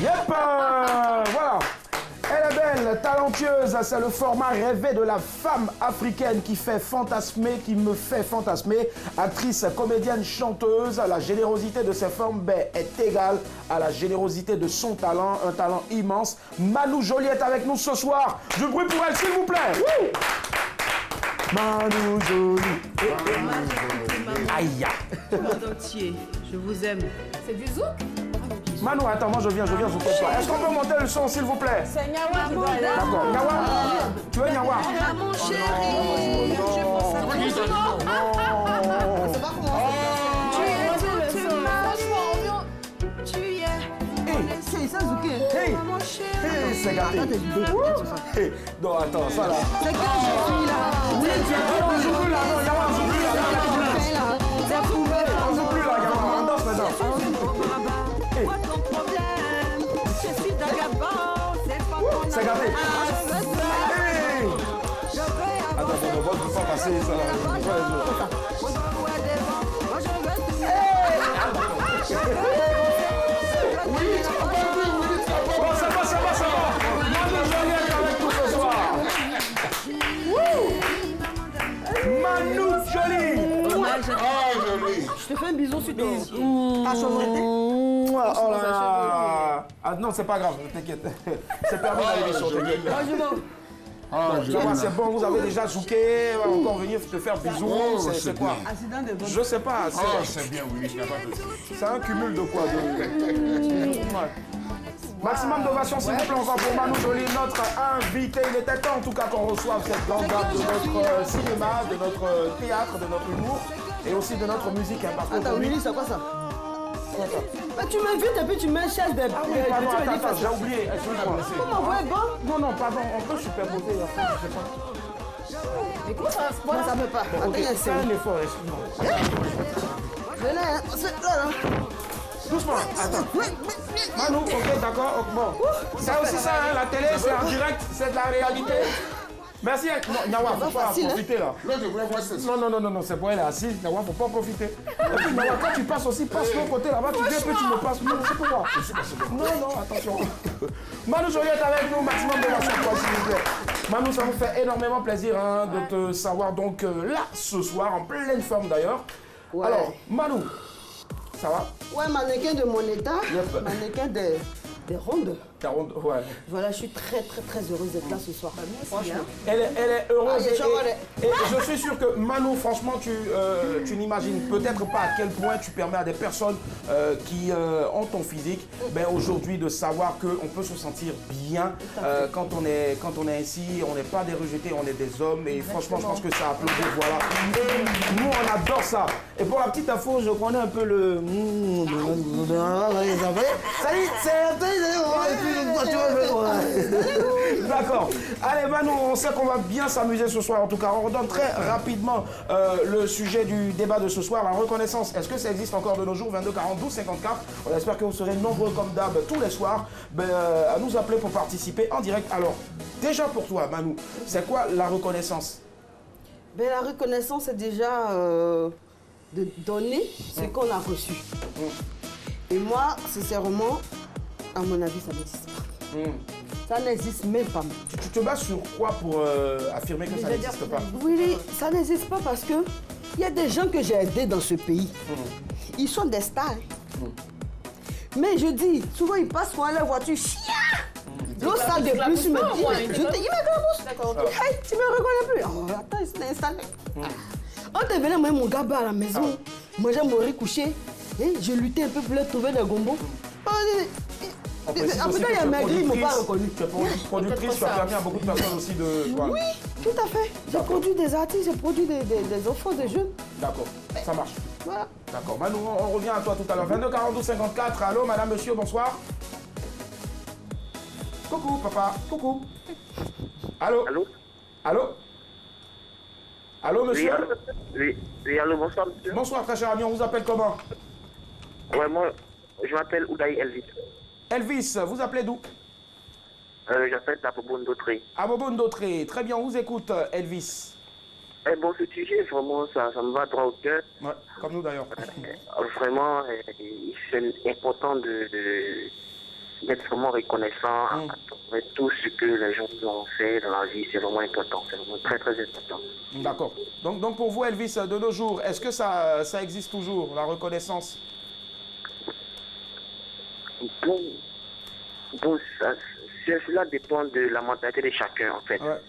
Yep, voilà. Elle est belle, talentueuse, c'est le format rêvé de la femme africaine qui fait fantasmer, qui me fait fantasmer. Actrice, comédienne, chanteuse, la générosité de ses formes est égale à la générosité de son talent, un talent immense. Manu Joly est avec nous ce soir. Du bruit pour elle, s'il vous plaît. Woo! Manu Joly. Aïe. Monde entier, je vous aime. C'est du zouk? Manu, attends, moi je viens zouker toi. Est-ce qu'on peut monter le son, s'il vous plaît? C'est Nyawa qui doit aller. D'accord. Nyawa? Tu veux Nyawa? Ah, mon chéri, je pense à toi. Tu es. C'est ça, Zouké. Hey! Mon chéri. Hey, c'est gâté. Hey, non, attends, ça là. C'est quand je suis là. Oui, tu es on joue plus là, non, Nyawa, on joue plus là. C'est prouvé. On joue plus là, Nyawa, on danse maintenant. Quoi ton problème? Je suis d'Agabon, c'est pas ton C'est gâté. Hey! Je veux Attends, on ne va pas passer ça là. Moi je veux tout. Bon, ça va, ça va, ça va. Manu Joly est avec nous ce soir. Manu Joly. Je te fais un bisou sur ton... Ta chevreté. Oh là là. Ah non, c'est pas grave, t'inquiète. C'est permis dans l'émission, t'inquiète. Nyawa, c'est bon, vous avez déjà zouké, encore venir te faire bisous, c'est quoi? Accident de vol. Je sais pas, C'est bien, oui, il n'y a pas de souci. c'est un cumul de quoi? Ouais. Maximum d'ovation, s'il vous plaît, encore pour Manu Joly, notre invité. Il était temps, en tout cas, qu'on reçoive cette grande dame de notre cinéma, de notre théâtre, de notre humour et aussi de notre musique. Hein, parce Attends, qu'aujourd'hui- Willy, c'est quoi ça? Bah, tu m'invites et puis tu mets un chef de... Ah oui, pardon, attends, j'ai oublié. Excuse-moi. Comment, ouais, bon? Non, non, pardon, on peut superposer. Après, je sais pas. Mais comment ça va se Moi, ça passer? me pas. Attends, Ok, il y a un fais un effort, excuse-moi. Venez, hein. C'est là, là. Doucement, attends. Manu, ok, d'accord, ok, bon. C'est aussi ça, hein, la télé, c'est en direct, c'est de la réalité. Merci, non, Nyawa, faut pas facile, hein. profiter là. Là, je voulais voir ça. Non, c'est pour elle assise, Nyawa, faut pas profiter. Et puis, Nyawa, quand tu passes aussi, passe de l'autre côté là-bas, tu viens, puis tu me passes. Non, c'est pour moi. Non, attention. Manu Joly est avec nous, maximum de la fois, s'il vous plaît. Manu, ça nous fait énormément plaisir hein, de te savoir donc là, ce soir, en pleine forme d'ailleurs. Ouais. Alors, Manu, ça va? Ouais, mannequin de mon état, Yep. mannequin des rondes. Ouais. Voilà, je suis très heureuse d'être là ce soir. Franchement. Elle est heureuse Ah, j'ai chaud, et je suis sûr que Manu, franchement, tu n'imagines peut-être pas à quel point tu permets à des personnes qui ont ton physique, ben, aujourd'hui de savoir qu'on peut se sentir bien quand on est ainsi, on n'est pas des rejetés, on est des hommes et franchement, je pense que ça applaudit, voilà. Et nous, on adore ça. Et pour la petite info, je connais un peu le... D'accord. Allez, Manu, on sait qu'on va bien s'amuser ce soir. En tout cas, on redonne très rapidement le sujet du débat de ce soir, la reconnaissance. Est-ce que ça existe encore de nos jours? 22 40 12 54. On espère que vous serez nombreux comme d'hab tous les soirs à nous appeler pour participer en direct. Alors, déjà pour toi, Manu, c'est quoi la reconnaissance? Ben, la reconnaissance, c'est déjà de donner ce qu'on a reçu. Et moi, sincèrement, à mon avis, ça n'existe pas. Ça n'existe même pas. Tu te bases sur quoi pour affirmer que ça n'existe pas? Oui, ça n'existe pas parce que il y a des gens que j'ai aidés dans ce pays. Ils sont des stars. Mais je dis, souvent ils passent pour la voiture, chia! L'autre salle de plus, il me dit, il m'éclabousse. Hey, tu me reconnais plus. Oh, attends, il s'est installé. On devenait, moi, mon gars à la maison. Moi, j'ai mon riz couché. Et je luttais un peu pour leur trouver des gombos. On précise En aussi plus, que il y a tu es maigri, ils ne m'ont pas productrice. reconnu. Tu es productrice, tu as permis à beaucoup de personnes aussi de... voilà. Oui, tout à fait. J'ai produit des artistes, j'ai produit des enfants, des jeunes. D'accord, ça marche. Voilà. D'accord, Manu, on revient à toi tout à l'heure. 22 42 54, allô, madame, monsieur, bonsoir. Coucou, papa, coucou. Allô? Allô? Allô? Allô, monsieur? Oui, allô, bonsoir, monsieur. Bonsoir, très cher ami, on vous appelle comment? Ouais, moi, je m'appelle Oudaï Elvis. Elvis, vous appelez d'où? J'appelle la Bobonne d'Autré. À Bobonne d'Autré. Très bien, on vous écoute, Elvis. Eh bon, ce sujet, vraiment, ça me va droit au cœur. Ouais, comme nous d'ailleurs. Vraiment, c'est important d'être vraiment reconnaissant avec tout ce que les gens nous ont fait dans la vie. C'est vraiment important, c'est vraiment très très important. D'accord. Donc pour vous, Elvis, de nos jours, est-ce que ça existe toujours, la reconnaissance? Bon, cela dépend de la mentalité de chacun en fait. Ouais.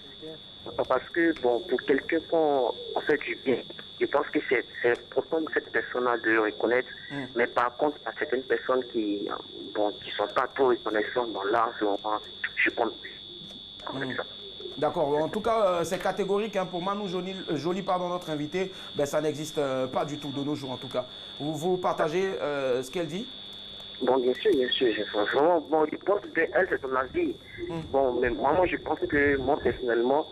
Parce que bon, pour quelqu'un qu'on fait du bien, je pense que c'est important de cette personne-là de le reconnaître. Mais par contre, il y a certaines personnes qui sont pas trop reconnaissantes dans l'art en ce moment. Je pense ça. D'accord. En tout cas, c'est catégorique. Hein. Pour Manu Joly, pardon, notre invité, ben, ça n'existe pas du tout de nos jours en tout cas. Vous partagez ce qu'elle dit? Bon, bien sûr, vraiment, bon, je pense qu'elle, c'est son avis. Bon, mais moi, je pense que, moi, personnellement,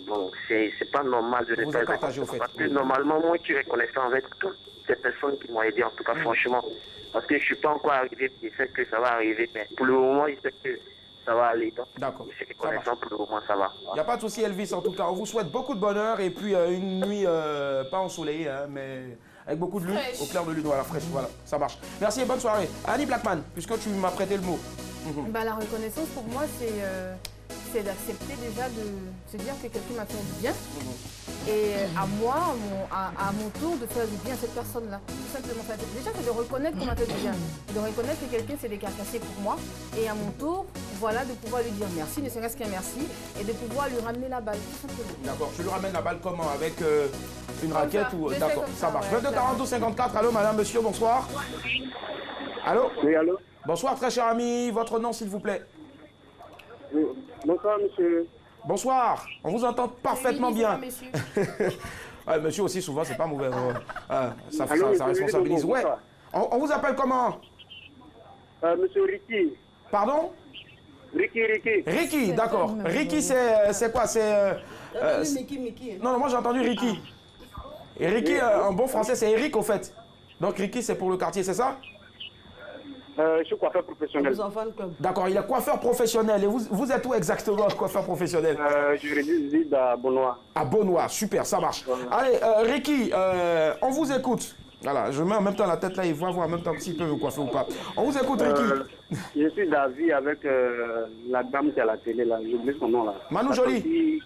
bon, c'est pas normal de Vous êtes partagé au fait. Parce que, normalement, moi, je suis reconnaissant avec toutes ces personnes qui m'ont aidé, en tout cas, franchement. Parce que je suis pas encore arrivé, je sais que ça va arriver, mais pour le moment, je sais que ça va aller. D'accord. Je suis reconnaissant, pour le moment, ça va. Il n'y a pas de souci, Elvis, en tout cas. On vous souhaite beaucoup de bonheur et puis une nuit pas ensoleillée, hein, mais avec beaucoup de lune, au clair de lune, voilà, fraîche, voilà, ça marche. Merci et bonne soirée. Annie Blackman, puisque tu m'as prêté le mot. Bah, la reconnaissance, pour moi, c'est d'accepter déjà de se dire que quelqu'un m'a fait du bien. Et à moi, à mon tour, de faire du bien à cette personne-là. Tout simplement. Déjà, c'est de reconnaître qu'on m'a fait du bien. De reconnaître que quelqu'un s'est décarcassé pour moi. Et à mon tour, voilà, de pouvoir lui dire merci, ne serait-ce qu'un merci. Et de pouvoir lui ramener la balle, tout simplement. D'accord, tu lui ramènes la balle comment? Avec une raquette ça, ou... je fais D'accord, comme ça ça, marche. ouais, 22 42 54, allô madame, monsieur, bonsoir. Allô? Oui, allô? Bonsoir très cher ami, votre nom s'il vous plaît. Oui. Bonsoir, monsieur. Bonsoir, on vous entend parfaitement Oui, bien. monsieur. Ouais, monsieur aussi, souvent, c'est pas mauvais. Ça Allô, ça responsabilise. Ouais. bonsoir. On vous appelle comment? Monsieur Ricky. Pardon? Ricky. Ricky, d'accord. Ricky, c'est quoi? C'est... Mickey. Non, moi j'ai entendu Ricky. Et Ricky, en bon français, c'est Eric au fait. Donc Ricky, c'est pour le quartier, c'est ça? Je suis coiffeur professionnel. Aux enfants de club. D'accord, il est coiffeur professionnel. Et vous êtes où exactement, coiffeur professionnel? Je réside à Beaunois. À Beaunois, super, ça marche. Allez, Ricky, on vous écoute. Voilà, je mets en même temps la tête là, il va voir en même temps s'il peut vous coiffer ou pas. On vous écoute, Ricky. Je suis d'avis avec la dame qui est à la télé là, j'oublie son nom là. Manu Joly.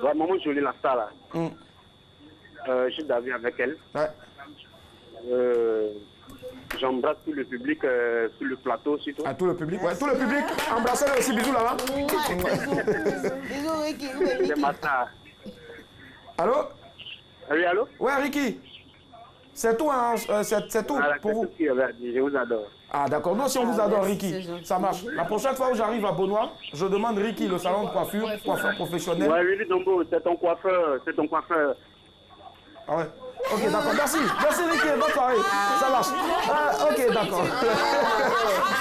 Ouais, Maman Joly, la star là. Je suis d'avis avec elle. Ouais. J'embrasse tout le public sur le plateau surtout. À tout le public, ouais. Tout le public, embrassez-le aussi, bisous là-bas. Bisous, Ricky. C'est ma star. Allô? Oui, allô? Ouais, Ricky. C'est tout, hein, c'est tout Voilà, pour c'est vous. tout ce qu'il avait à dire, je vous adore. Ah d'accord, nous aussi on vous adore merci, Ricky, c'est gentil. ça marche. La prochaine fois où j'arrive à Beaunois, je demande Ricky, le salon de coiffure, coiffeur professionnel. Ouais, oui, Dombo, c'est ton coiffeur, Ah ouais. Ok, d'accord, merci Ricky, bonne soirée, ça marche. Ok, d'accord.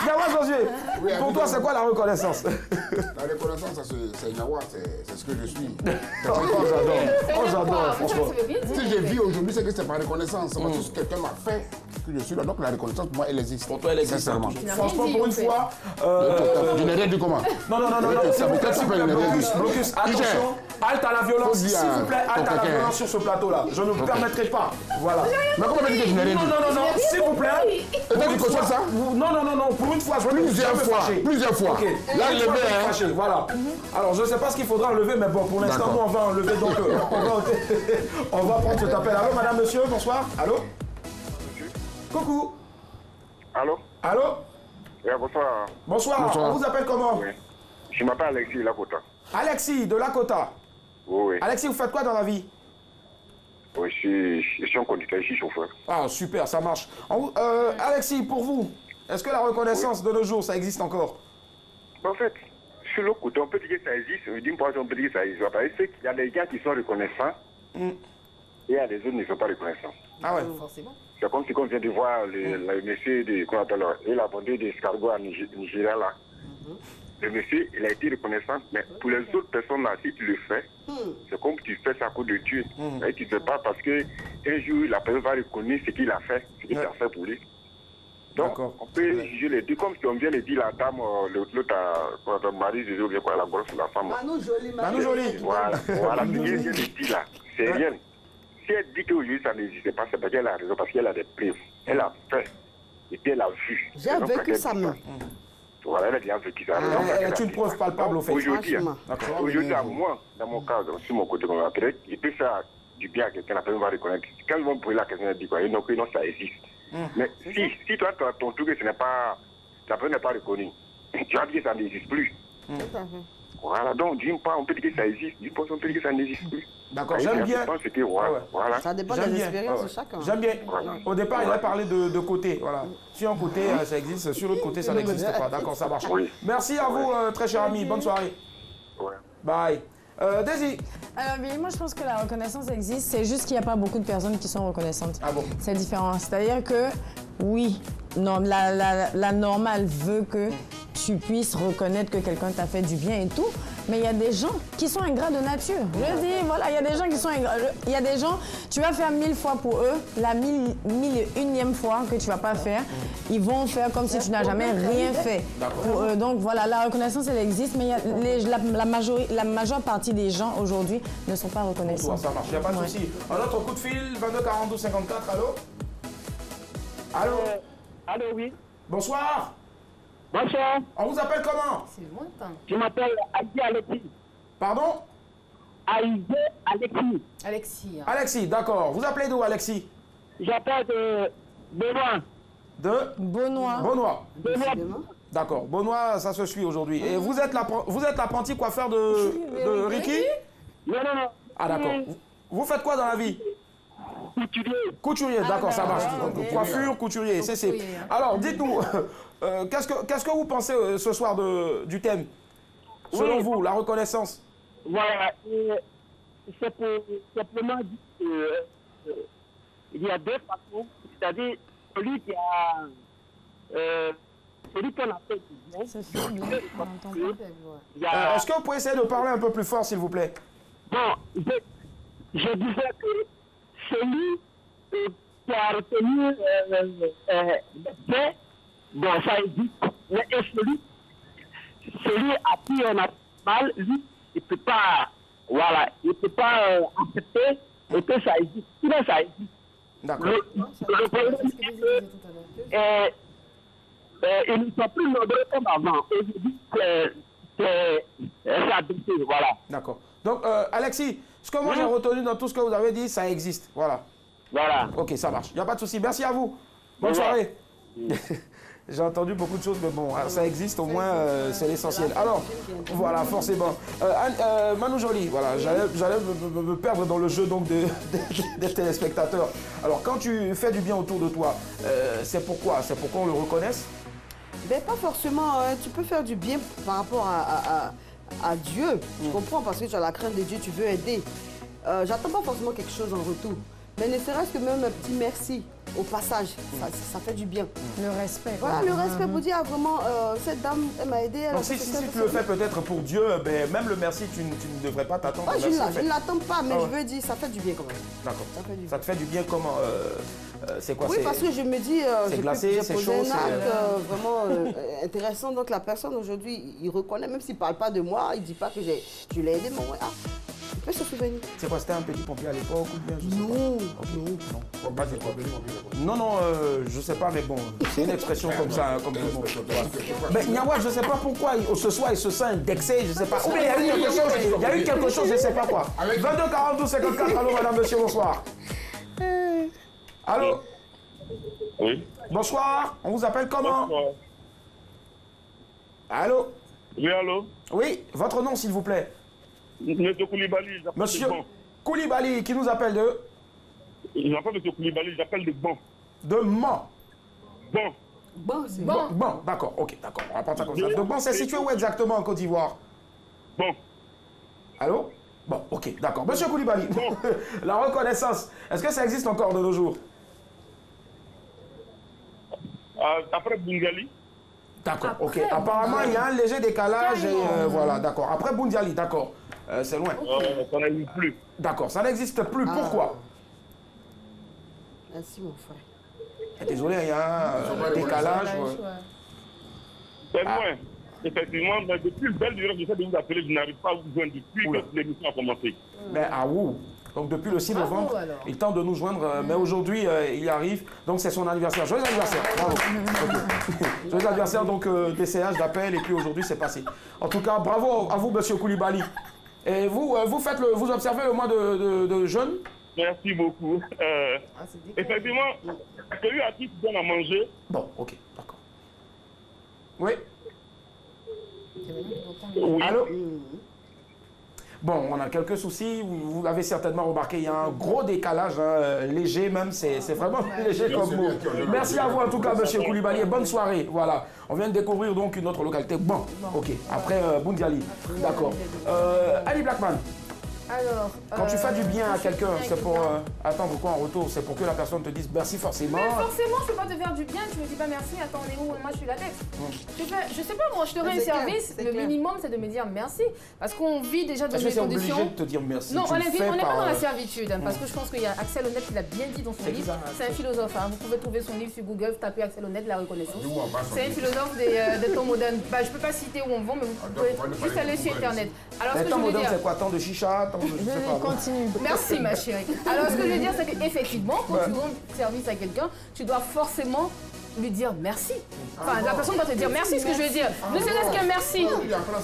Gawa Josué, pour toi c'est quoi la reconnaissance? La reconnaissance, c'est Yawa, c'est ce que je suis. Oh j'adore, franchement. Si je vis aujourd'hui, c'est que c'est par reconnaissance. Parce que quelqu'un m'a fait que je suis là. Donc la reconnaissance, pour moi, elle existe. Pour toi elle existe. Sincèrement. Franchement, pour une fois... Je n'ai rien dit comment? Non, blocus, attention, halte à la violence, s'il vous plaît, halte à la violence sur ce plateau-là. Je ne permettrai pas, voilà. Mais comment tu dis que je n'ai rien dit? Non, s'il vous plaît. Et toi, tu cautionnes ça? Non, pour une fois, je vais Plusieurs fois. Ok, Là, une le fois, je vais me hein. fâcher, voilà. Alors, je ne sais pas ce qu'il faudra enlever, mais bon, pour l'instant, nous, on va enlever, donc on va prendre cet appel. Allô, madame, monsieur, bonsoir. Allô? Coucou. Allô? Allô? Oui, bonsoir. Bonsoir, on vous appelle comment? Oui. Je m'appelle Alexis Lakota. Alexis, de Lakota. Oui. Alexis, vous faites quoi dans la vie? Oui, je suis un conducteur, je suis chauffeur. Ah, super, ça marche. Alexis, pour vous, est-ce que la reconnaissance de nos jours, ça existe encore? En fait, sur le côté, on peut dire que ça existe. D'une part, on peut dire que ça existe. Il y a des gens qui sont reconnaissants et il y a des autres qui ne sont pas reconnaissants. Ah ouais. Forcément. C'est comme si on vient de voir le monsieur il a vendu des escargots à Nigeria là. Le monsieur, il a été reconnaissant, mais pour les autres personnes là, si tu le fais, c'est comme tu fais ça à cause de Dieu. Et tu ne fais pas parce que un jour, la personne va reconnaître ce qu'il a fait, ce qu'il a fait pour lui. Donc, on peut juger les deux, comme si on vient de dire la dame, l'autre mari, la grosse la femme. Manu Joly. Voilà, ce qu'elle vient de dire là, c'est rien. Si elle dit qu'aujourd'hui ça n'existe pas, c'est parce qu'elle a raison, parce qu'elle a des preuves. Elle a fait, et puis elle a vu. J'ai vécu ça, même. Voilà, elle a déjà vécu ça. Elle est une preuve palpable au fait. Aujourd'hui, D'accord. aujourd'hui, à moi, dans mon cas, sur mon côté, comme peut-être, il peut faire du bien à quelqu'un, la personne va reconnaître. Quand ils vont brûler la question, elle dit quoi? Non, ça existe. Mais si toi, ton truc, ce n'est pas, la personne n'est pas reconnue, tu vas dire que ça n'existe plus. Voilà, donc d'une part, on peut dire que ça existe, d'une part, on peut dire que ça n'existe plus. D'accord, j'aime bien. Voilà. Ça dépend des expériences de chacun. J'aime bien. Au départ, il a parlé de côté. Voilà. Sur un côté, ça existe. Sur l'autre côté, ça n'existe pas. D'accord, ça marche. Oui. Merci à vous, très cher ami. Bonne soirée. Ouais. Bye. Daisy. Mais moi, je pense que la reconnaissance existe. C'est juste qu'il n'y a pas beaucoup de personnes qui sont reconnaissantes. Ah bon? C'est différent. C'est-à-dire que, oui, non, la normale veut que tu puisses reconnaître que quelqu'un t'a fait du bien et tout. Mais il y a des gens qui sont ingrats de nature. Je dis, voilà, il y a des gens qui sont ingrats. Il y a des gens, tu vas faire 1000 fois pour eux, la 1001e fois que tu vas pas faire, ils vont faire comme si tu n'as jamais rien fait pour eux. Donc voilà, la reconnaissance, elle existe, mais il y a la majeure partie des gens aujourd'hui ne sont pas reconnaissants. Ça marche, il n'y a pas de souci. Un autre coup de fil, 22 42 54, allô? Allô? Allô, oui. Bonsoir. Bonsoir. On vous appelle comment? C'est lointain. Je m'appelle Aïdé Alexis. Pardon? Aïdé Alexis. Alexis. Alexis, d'accord. Vous appelez d'où, Alexis? J'appelle de Benoît. De? Benoît. Benoît. D'accord. Benoît, ça se suit aujourd'hui. Et vous êtes l'apprenti coiffeur de Ricky? Non. Ah, d'accord. Vous faites quoi dans la vie? Couturier. Couturier, d'accord, ça marche. Donc, coiffure, couturier, c'est. Alors, dites-nous, qu'est-ce que vous pensez ce soir du thème? Selon vous, la reconnaissance? Voilà. C'est pour simplement dire qu'il y a deux façons. C'est-à-dire, celui qui a... celui qu'on a fait du bien. C'est faible, on n'entend pas. Est-ce que vous pouvez essayer de parler un peu plus fort, s'il vous plaît? Bon, je disais que celui qui a retenu le fait, bon, ça existe. Mais celui à qui on a mal, lui, il ne peut pas, voilà, il peut pas accepter et que ça existe. Sinon, ça existe. D'accord. Le problème, c'est que ils ne sont plus nombreux comme avant. Aujourd'hui, c'est abaissé, voilà. D'accord. Donc, Alexis, ce que moi j'ai retenu dans tout ce que vous avez dit, ça existe. Voilà. Voilà. Ok, ça marche. Il n'y a pas de souci. Merci à vous. Bonne soirée. J'ai entendu beaucoup de choses, mais bon, ça existe au moins, c'est l'essentiel. Alors, voilà, forcément. Manu Joly, voilà, j'allais me perdre dans le jeu donc des téléspectateurs. Alors, quand tu fais du bien autour de toi, c'est pourquoi? C'est pour qu'on le reconnaisse? Ben, pas forcément. Tu peux faire du bien par rapport à Dieu. Je comprends, parce que tu as la crainte de Dieu, tu veux aider. J'attends pas forcément quelque chose en retour. Mais ne serait-ce que même un petit merci au passage, ça fait du bien. Le respect. Voilà, le respect pour dire vraiment, cette dame, elle m'a aidé. Donc si tu le fais peut-être pour Dieu, ben, même le merci, tu ne devrais pas t'attendre. Je ne l'attends pas, mais je veux dire, ça fait du bien quand même. D'accord. Ça te fait du bien comment? C'est quoi? Oui, parce que je me dis, c'est glacé, c'est chaud, c'est un acte vraiment intéressant. Donc la personne aujourd'hui, il reconnaît, même s'il ne parle pas de moi, il ne dit pas que je l'ai aidé, mais ouais, il peut se souvenir. C'est quoi? C'était un petit pompier à l'époque ou bien? Non, je sais pas, mais bon, c'est une expression comme ça, comme tout le monde. Mais Niawad, je sais pas pourquoi ce soir il se sent indexé, je sais pas. Ou bien il y a eu quelque chose, je sais pas quoi. 22 42 54, allô madame, monsieur, bonsoir. Allô? Oui. Bonsoir, on vous appelle comment? Allô? Oui, allô? Oui, votre nom s'il vous plaît? Monsieur Koulibaly, j'appelle Monsieur de Bon. Koulibaly, qui nous appelle de? Je m'appelle Monsieur Koulibaly, j'appelle de Bon. De Mans. Bon. Bon, c'est Bon, d'accord, ok, d'accord, on va prendre ça comme ça. De Bon, c'est situé où exactement en Côte d'Ivoire? Bon. Allô? Bon, ok, d'accord. Monsieur Koulibaly, la reconnaissance, est-ce que ça existe encore de nos jours? Après Bungali. D'accord, ok. Apparemment, il y a un léger décalage et voilà, d'accord. Après Bundiali, d'accord. C'est loin. Ça n'existe plus. D'accord, ça n'existe plus. Pourquoi? Merci mon frère. Désolé, il y a un décalage. C'est loin. Effectivement, mais depuis belle durée, j'essaie de vous appeler, je n'arrive pas à vous joindre depuis que l'émission a commencé. Mais à où? Donc depuis le 6 novembre, il tente de nous joindre, mais aujourd'hui, il arrive. Donc c'est son anniversaire. Joyeux anniversaire. Bravo. Okay. Joyeux adversaire donc d'essayage, d'appel, et puis aujourd'hui c'est passé. En tout cas, bravo à vous, monsieur Koulibaly. Et vous, vous observez le mois de jeûne? Merci beaucoup. Effectivement, celui à qui tu donnes à manger. Bon, ok, d'accord. Oui. Oui. Allô? Bon, on a quelques soucis. Vous l'avez certainement remarqué, il y a un gros décalage, hein, léger même, c'est vraiment léger comme mot. Merci à vous en tout cas, monsieur Koulibaly, et bonne soirée. Voilà, on vient de découvrir donc une autre localité. Bon, ok, après Boundiali. D'accord. Ali Blackman. Alors, quand tu fais du bien à quelqu'un, c'est pour attendre quoi en retour? C'est pour que la personne te dise merci forcément. Mais forcément, je ne peux pas te faire du bien, tu me dis pas merci, attends, on est où? Moi, je suis la tête. Je sais pas, moi, je te rends un service, le minimum, c'est de me dire merci. Parce qu'on vit déjà dans des conditions. Est-ce que c'est obligé de te dire merci? Non, on n'est pas dans la servitude, hein, parce que je pense qu'il y a Axel Honnête qui l'a bien dit dans son livre. C'est un philosophe, hein, vous pouvez trouver son livre sur Google, tapez Axel Honnête, la reconnaissance. C'est un philosophe des temps modernes. Bah, je ne peux pas citer où on vend, mais vous pouvez juste aller sur Internet. Alors, les temps modernes, c'est quoi? Temps de chicha? Temps de... je sais pas. Merci ma chérie. Alors ce que je veux dire c'est qu'effectivement quand tu rends service à quelqu'un, tu dois forcément lui dire merci. Enfin la personne doit te dire merci, ce que je veux dire. Ne serait-ce qu'un merci.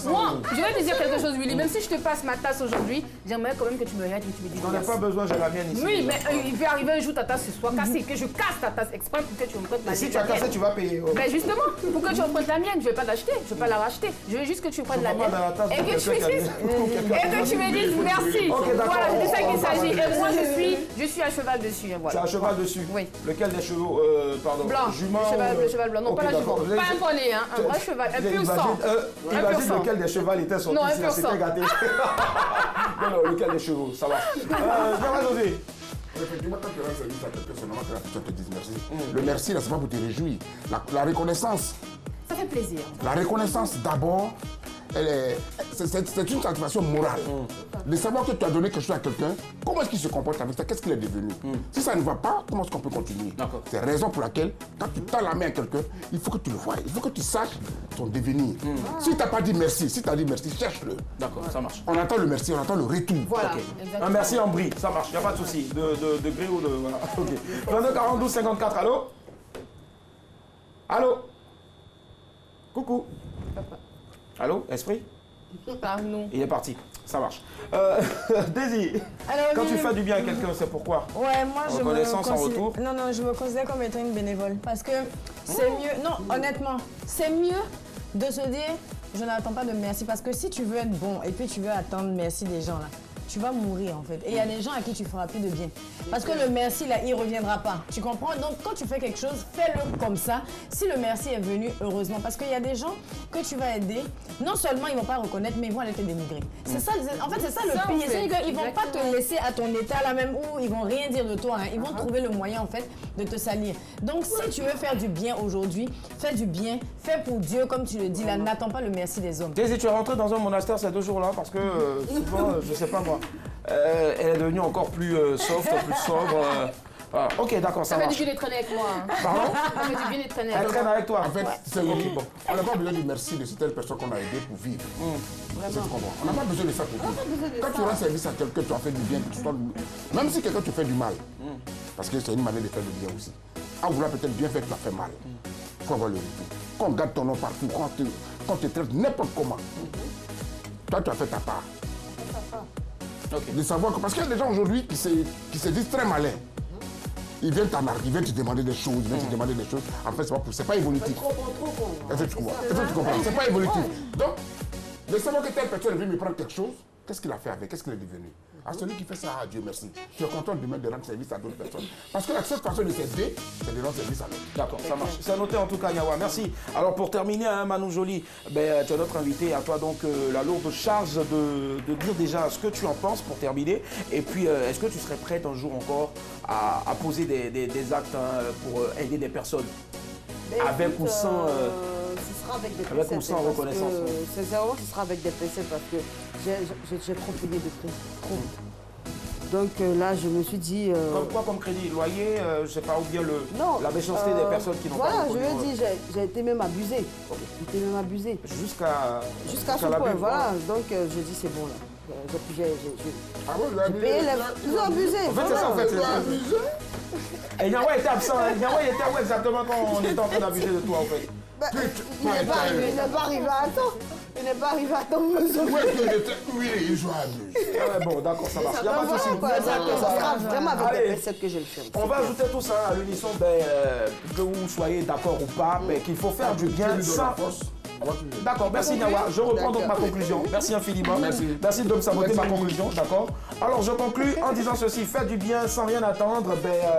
Moi, je vais te dire quelque chose Willy, même si je te passe ma tasse aujourd'hui, j'aimerais quand même que tu me regardes et que tu me dises merci. J'en ai pas besoin, j'ai la mienne ici. Oui, mais il peut arriver un jour ta tasse soit cassée, que je casse ta tasse exprès pour que tu empruntes ma mienne. Si tu as cassé, tu vas payer. Ben justement, pour que tu empruntes la mienne, je vais pas l'acheter, je vais pas la racheter. Je veux juste que tu prennes la mienne et que tu me dises merci. Voilà, c'est de ça qu'il s'agit. Et moi je suis à cheval dessus. Tu es à cheval dessus? Oui. Lequel des chevaux? Pardon. Blanc. Cheval blanc. Non, pas la jument. Pas un poney, hein. Un vrai cheval. Un pur sang. Imagine lequel des chevaux était sorti. Non, un pur sang. Non, lequel des chevaux, ça va. José. Effectivement, quand tu rends service à quelqu'un, c'est normal que la personne te dise merci. Le merci, là, c'est pas pour te réjouir. La reconnaissance. Ça fait plaisir. La reconnaissance, d'abord, c'est une satisfaction morale. De savoir que tu as donné quelque chose à quelqu'un, comment est-ce qu'il se comporte avec ça, qu'est-ce qu'il est devenu. Si ça ne va pas, comment est-ce qu'on peut continuer? C'est la raison pour laquelle, quand tu tends la main à quelqu'un, il faut que tu le vois, il faut que tu saches son devenir. Si tu n'as pas dit merci, si tu as dit merci, cherche-le. D'accord, ça marche. On attend le merci, on attend le retour. Voilà. Un merci en brie, ça marche, il n'y a pas de souci. De gré ou de... Voilà. Ok. 22 42 54, allô? Allô? Coucou. Allô, Esprit? Pardon. Il est parti, ça marche. Daisy, alors, quand tu fais du bien à quelqu'un, c'est pourquoi? Ouais, moi je reconnaissance en retour? Non, je me considère comme étant une bénévole. Parce que c'est mieux, non, honnêtement, c'est mieux de se dire, je n'attends pas de merci. Parce que si tu veux être bon et puis tu veux attendre merci des gens là, tu vas mourir en fait. Et il y a des gens à qui tu feras plus de bien. Parce que le merci là, il ne reviendra pas. Tu comprends? Donc quand tu fais quelque chose, fais-le comme ça. Si le merci est venu, heureusement. Parce qu'il y a des gens que tu vas aider, non seulement ils ne vont pas reconnaître, mais ils vont aller te dénigrer. C'est ça, en fait, c'est ça le pire. C'est qu'ils ne vont pas te laisser à ton état là même où ils ne vont rien dire de toi. Hein. Ils vont trouver le moyen en fait de te salir. Donc si tu veux faire du bien aujourd'hui, fais du bien, fais pour Dieu comme tu le dis là. N'attends pas le merci des hommes. Daisy, tu es rentrée dans un monastère ces 2 jours-là parce que souvent, je ne sais pas moi, elle est devenue encore plus soft, plus sobre. Voilà. Ok, d'accord, ça fait marche. du bien de traîner avec moi. Hein. Pardon? Ça fait du bien de traîner Elle avec traîne avec toi. En fait, c'est bon. On n'a pas besoin de merci de certaines personnes qu'on a aidées pour vivre. On n'a pas besoin de ça pour vivre. Quand tu rends service à quelqu'un, tu as fait du bien. Même si quelqu'un te fait du mal, parce que c'est une manière de faire du bien aussi. En vouloir peut-être bien faire, tu as fait mal. Il faut avoir le retour. Quand on garde ton nom partout, quand on te traite n'importe comment, toi, tu as fait ta part. De savoir que, parce qu'il y a des gens aujourd'hui qui se disent très malins. Ils viennent t'en te demander des choses, En fait, c'est pas évolutif. Est-ce que tu comprends? C'est pas évolutif. Donc, de savoir que telle personne vient me prendre quelque chose, qu'est-ce qu'il a fait avec? Qu'est-ce qu'il est devenu? À celui qui fait ça, Dieu merci. Tu es content de mettre de rendre service à d'autres personnes. Parce que la seule façon de s'aider, c'est de rendre service à l'autre. D'accord, ça marche. C'est noté en tout cas, Nyawa. Merci. Alors pour terminer, hein, Manou Joly, tu es notre invité. À toi donc la lourde charge de dire déjà ce que tu en penses pour terminer. Et puis, est-ce que tu serais prête un jour encore à poser des actes pour aider des personnes? Avec ou sans... ce sera avec des avec ou sans reconnaissance. Sincèrement, ce sera avec des préceptes parce que j'ai trop payé de prix. Trop. Donc là, je me suis dit... Comme quoi, comme crédit? Loyer, je ne sais pas, ou bien la méchanceté des personnes qui n'ont pas reconnu. Voilà, je veux dire, j'ai été même abusée. Okay. J'ai été même abusée. Jusqu'à ce point, voilà. Donc je dis, c'est bon là. J'ai payé les... Ils ont abusé. En fait, c'est ça, en fait. Et Nyawa était absent. Nyawa était où exactement quand on était en train d'abuser de toi en fait? Il n'est pas arrivé à temps. Il n'est pas arrivé à temps, monsieur. Où est-ce que j'étais? Oui, il joue à nous. Bon, d'accord, ça marche. Il n'y a pas de souci. Ça sera vraiment avec des recettes que je le fais. On va ajouter tout ça à l'unisson, que vous soyez d'accord ou pas, qu'il faut faire du bien sans... D'accord, merci Nyawa. Je reprends donc ma conclusion. Merci infiniment. Merci de me saboter ma conclusion, d'accord. Alors je conclus en disant ceci, faites du bien sans rien attendre,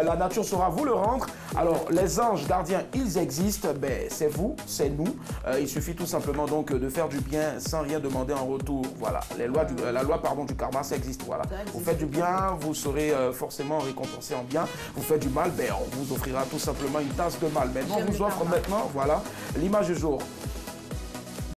la nature saura vous le rendre. Alors les anges gardiens, ils existent, c'est vous, c'est nous. Il suffit tout simplement donc de faire du bien sans rien demander en retour. Voilà, la loi du karma, ça existe. Voilà. Vous faites du bien, vous serez forcément récompensé en bien. Vous faites du mal, on vous offrira tout simplement une tasse de mal. Mais on vous offre maintenant, voilà, l'image du jour.